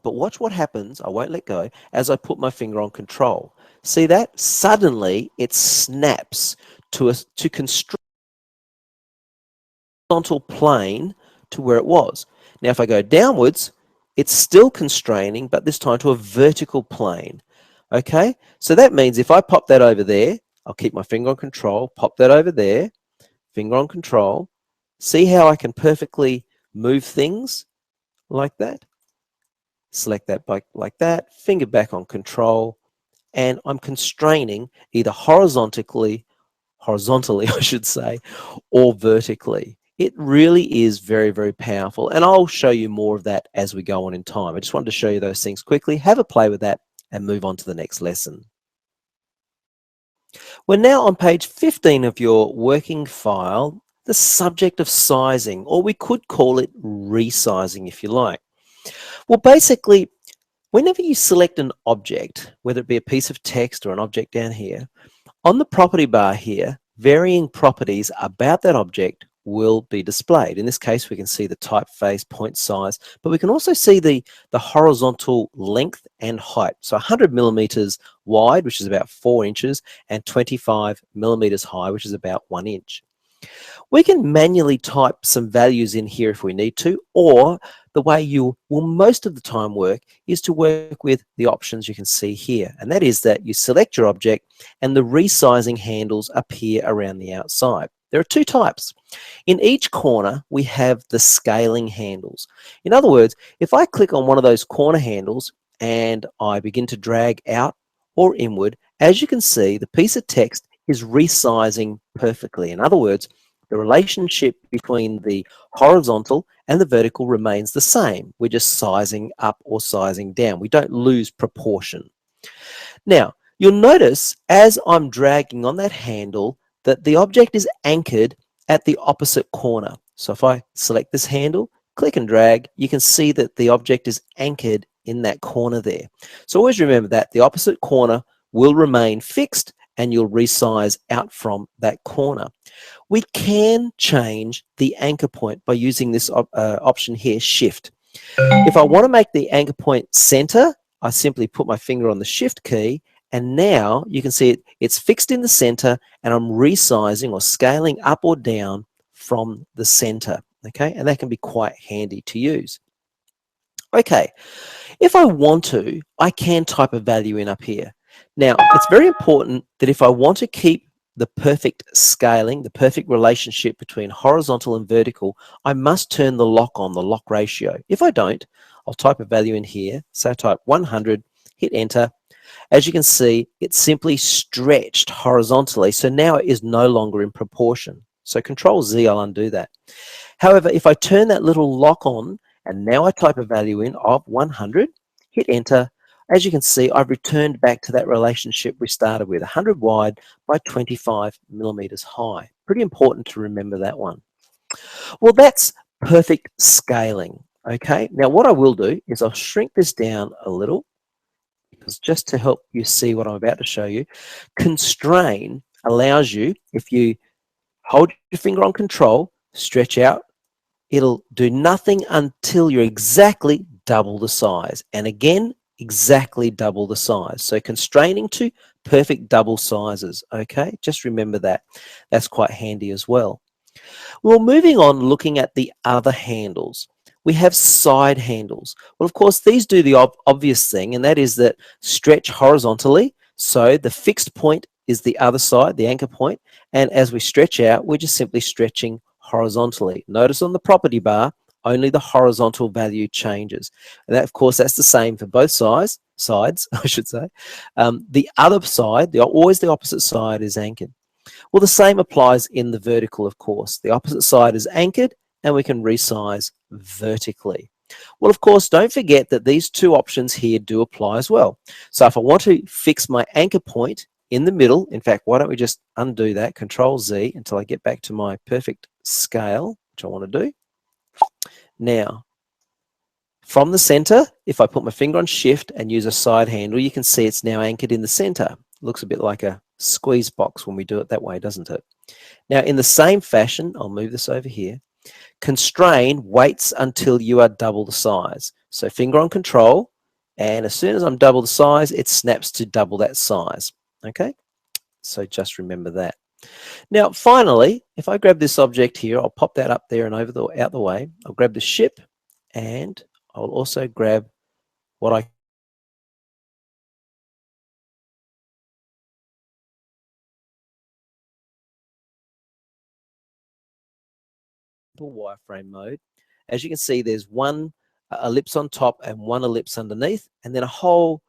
But watch what happens, I won't let go, as I put my finger on control. See that? Suddenly it snaps to constrain the horizontal plane to where it was. Now if I go downwards, it's still constraining, but this time to a vertical plane. Okay, so that means if I pop that over there, I'll keep my finger on control, pop that over there, finger on control. See how I can perfectly move things like that? Select that like that, finger back on control, and I'm constraining either horizontally, I should say, or vertically. It really is very, very powerful, and I'll show you more of that as we go on in time. I just wanted to show you those things quickly. Have a play with that and move on to the next lesson. We're now on page 15 of your working file, the subject of sizing, or we could call it resizing if you like. Well, basically, whenever you select an object, whether it be a piece of text or an object down here, on the property bar here, varying properties about that object will be displayed. In this case, we can see the typeface, point size, but we can also see the horizontal length and height. So 100 millimeters wide, which is about 4 inches, and 25 millimeters high, which is about 1 inch. We can manually type some values in here if we need to, or the way you will most of the time work is to work with the options you can see here. And that is that you select your object and the resizing handles appear around the outside. There are two types. In each corner, we have the scaling handles. In other words, if I click on one of those corner handles and I begin to drag out or inward, as you can see, the piece of text is resizing perfectly. In other words, the relationship between the horizontal and the vertical remains the same. We're just sizing up or sizing down. We don't lose proportion. Now, you'll notice as I'm dragging on that handle that the object is anchored at the opposite corner. So if I select this handle, click and drag, you can see that the object is anchored in that corner there. So always remember that the opposite corner will remain fixed and you'll resize out from that corner. We can change the anchor point by using this option here, Shift. If I want to make the anchor point center, I simply put my finger on the Shift key, and now you can see it's fixed in the center, and I'm resizing or scaling up or down from the center. Okay, and that can be quite handy to use. Okay, if I want to, I can type a value in up here. Now, it's very important that if I want to keep the perfect scaling, the perfect relationship between horizontal and vertical, I must turn the lock on, the lock ratio. If I don't, I'll type a value in here. So I type 100, hit enter. As you can see, it's simply stretched horizontally. So now it is no longer in proportion. So Control Z, I'll undo that. However, if I turn that little lock on, and now I type a value in of 100, hit enter. As you can see, I've returned back to that relationship we started with, 100 wide by 25 millimeters high. Pretty important to remember that one. Well, that's perfect scaling. Okay, now what I will do is I'll shrink this down a little, because just to help you see what I'm about to show you, constrain allows you, if you hold your finger on control, stretch out, it'll do nothing until you're exactly double the size. And again, exactly double the size. So constraining to perfect double sizes. Okay, just remember that. That's quite handy as well. Well, moving on, looking at the other handles. We have side handles. Well, of course, these do the obvious thing, and that is that stretch horizontally. So the fixed point is the other side, the anchor point. And as we stretch out, we're just simply stretching horizontally. Notice on the property bar, only the horizontal value changes. And that, of course, that's the same for both sides, I should say. The other side, always the opposite side, is anchored. Well, the same applies in the vertical, of course. The opposite side is anchored, and we can resize vertically. Well, of course, don't forget that these two options here do apply as well. So if I want to fix my anchor point in the middle, in fact, why don't we just undo that, Control Z, until I get back to my perfect scale, which I want to do. Now, from the center, if I put my finger on Shift and use a side handle, you can see it's now anchored in the center. Looks a bit like a squeeze box when we do it that way, doesn't it? Now, in the same fashion, I'll move this over here. Constrain waits until you are double the size. So finger on control, and as soon as I'm double the size, it snaps to double that size. Okay, so just remember that. Now, finally, if I grab this object here, I'll pop that up there and out the way. I'll grab the ship, and I'll also grab what I wireframe mode. As you can see, there's one ellipse on top and one ellipse underneath, and then a whole